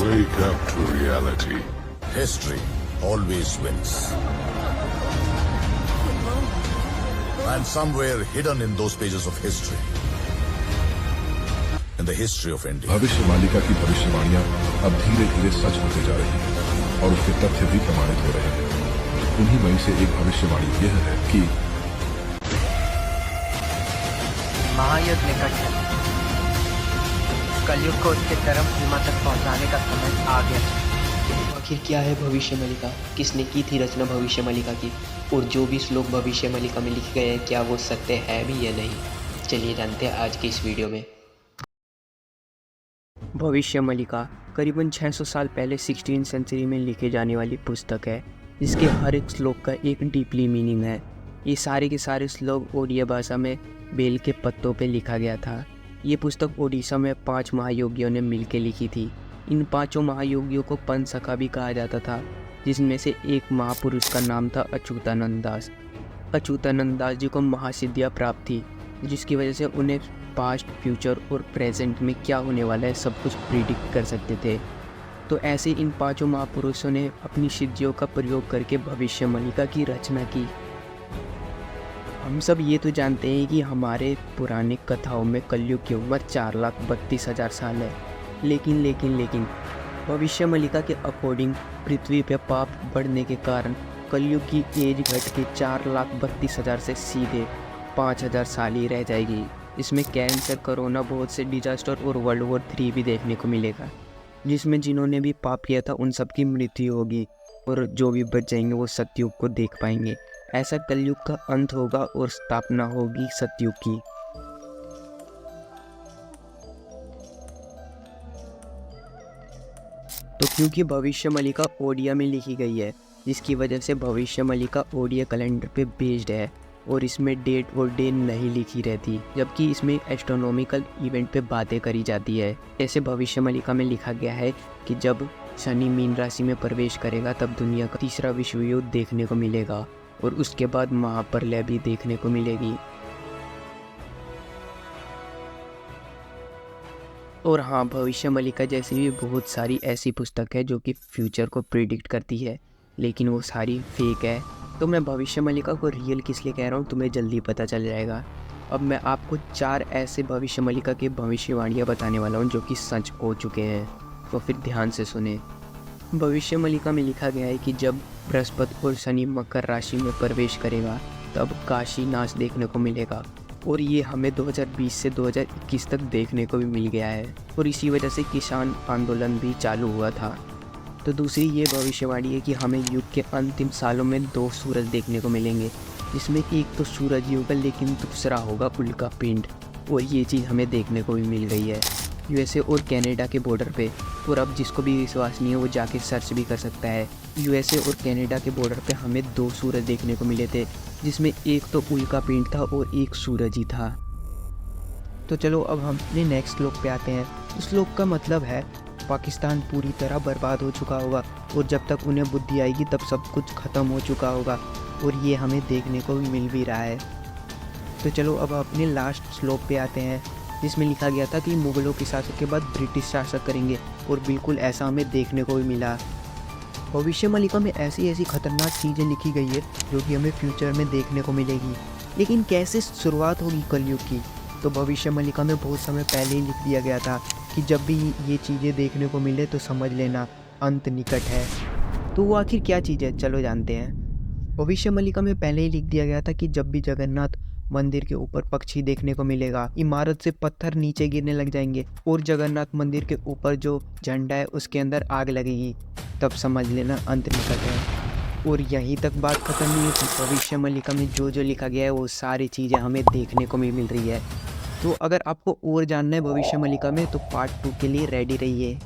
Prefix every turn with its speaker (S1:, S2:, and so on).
S1: Wake up to reality.
S2: History always wins. And somewhere hidden in those pages of history, in the history of India,
S3: भविष्य मालिका की भविष्यवाणियां अब धीरे धीरे सच होते जा रही हैं और उसके तथ्य भी प्रमाणित हो रहे हैं। उन्हीं में से एक भविष्यवाणी यह है कि
S4: महायुद्ध निकट है। कलयुग को उसके चरम सीमा तक पहुंचाने का समय आ गया है।
S5: आखिर क्या है भविष्य मलिका? किसने की थी रचना भविष्य मलिका की? और जो भी श्लोक भविष्य मलिका में लिखे गए हैं क्या वो सत्य है भी या नहीं? चलिए जानते हैं आज की इस वीडियो में। भविष्य मलिका करीबन 600 साल पहले 16वीं सेंचुरी में लिखे जाने वाली पुस्तक है, जिसके हर एक श्लोक का एक डीपली मीनिंग है। ये सारे के सारे श्लोक ओडिया भाषा में बेल के पत्तों पे लिखा गया था। ये पुस्तक ओडिशा में 5 महायोगियों ने मिलकर लिखी थी। इन 5 महायोगियों को पंचसखा भी कहा जाता था, जिसमें से एक महापुरुष का नाम था अच्युतानंद दास। अच्युतानंद दास जी को महासिद्धियाँ प्राप्त थी, जिसकी वजह से उन्हें पास्ट, फ्यूचर और प्रेजेंट में क्या होने वाला है सब कुछ प्रिडिक्ट कर सकते थे। तो ऐसे इन 5 महापुरुषों ने अपनी सिद्धियों का प्रयोग करके भविष्य मलिका की रचना की। हम सब ये तो जानते हैं कि हमारे पुराने कथाओं में कलयुग की उम्र 4,32,000 साल है, लेकिन भविष्य मलिका के अकॉर्डिंग पृथ्वी पे पाप बढ़ने के कारण कलयुग की एज घट के 4,32,000 से सीधे 5,000 साल ही रह जाएगी। इसमें कैंसर, कोरोना, बहुत से डिजास्टर और वर्ल्ड वॉर 3 भी देखने को मिलेगा, जिसमें जिन्होंने भी पाप किया था उन सबकी मृत्यु होगी और जो भी बच जाएंगे वो सतयुग को देख पाएंगे। ऐसा कलयुग का अंत होगा और स्थापना होगी सतयुग की। तो क्योंकि भविष्य मलिका ओडिया में लिखी गई है, जिसकी वजह से भविष्य मलिका ओडिया कैलेंडर पे बेस्ड है और इसमें डेट और डे नहीं लिखी रहती, जबकि इसमें एस्ट्रोनॉमिकल इवेंट पे बातें करी जाती है। ऐसे भविष्य मलिका में लिखा गया है कि जब शनि मीन राशि में प्रवेश करेगा तब दुनिया का तीसरा विश्व युद्ध देखने को मिलेगा और उसके बाद महाप्रलय भी देखने को मिलेगी। और हाँ, भविष्य मलिका जैसी भी बहुत सारी ऐसी पुस्तक है जो कि फ्यूचर को प्रिडिक्ट करती है, लेकिन वो सारी फेक है। तो मैं भविष्य मलिका को रियल किस लिए कह रहा हूँ तुम्हें जल्दी पता चल जाएगा। अब मैं आपको 4 ऐसे भविष्य मलिका के भविष्यवाणियाँ बताने वाला हूँ जो कि सच हो चुके हैं, तो फिर ध्यान से सुने। भविष्य मलिका में लिखा गया है कि जब बृहस्पति और शनि मकर राशि में प्रवेश करेगा तब काशी नाश देखने को मिलेगा, और ये हमें 2020 से 2021 तक देखने को भी मिल गया है, और इसी वजह से किसान आंदोलन भी चालू हुआ था। तो दूसरी ये भविष्यवाणी है कि हमें युग के अंतिम सालों में 2 सूरज देखने को मिलेंगे, जिसमें एक तो सूरज ही होगा लेकिन दूसरा होगा उल्का पिंड, और ये चीज़ हमें देखने को भी मिल गई है यूएसए और कनाडा के बॉर्डर पे। और अब जिसको भी विश्वास नहीं है वो जाके सर्च भी कर सकता है। यूएसए और कनाडा के बॉर्डर पे हमें 2 सूरज देखने को मिले थे, जिसमें एक तो उल्का पिंड था और एक सूरज ही था। तो चलो अब हम अपने नेक्स्ट श्लोक पे आते हैं। उस श्लोक का मतलब है पाकिस्तान पूरी तरह बर्बाद हो चुका होगा और जब तक उन्हें बुद्धि आएगी तब सब कुछ ख़त्म हो चुका होगा, और ये हमें देखने को भी मिल भी रहा है। तो चलो अब अपने लास्ट श्लोक पे आते हैं, जिसमें लिखा गया था कि मुग़लों के शासक के बाद ब्रिटिश शासक करेंगे, और बिल्कुल ऐसा हमें देखने को भी मिला। भविष्य मलिका में ऐसी खतरनाक चीज़ें लिखी गई है जो कि हमें फ्यूचर में देखने को मिलेगी। लेकिन कैसे शुरुआत होगी कलयुग की? तो भविष्य मलिका में बहुत समय पहले ही लिख दिया गया था कि जब भी ये चीज़ें देखने को मिले तो समझ लेना अंत निकट है। तो वो आखिर क्या चीज़ है, चलो जानते हैं। भविष्य मलिका में पहले ही लिख दिया गया था कि जब भी जगन्नाथ मंदिर के ऊपर पक्षी देखने को मिलेगा, इमारत से पत्थर नीचे गिरने लग जाएंगे और जगन्नाथ मंदिर के ऊपर जो झंडा है उसके अंदर आग लगेगी, तब समझ लेना अंत निकट है। और यहीं तक बात खत्म नहीं होती। भविष्य मलिका में जो जो लिखा गया है वो सारी चीज़ें हमें देखने को भी मिल रही है। तो अगर आपको और जानना है भविष्य मलिका में तो पार्ट 2 के लिए रेडी रहिए।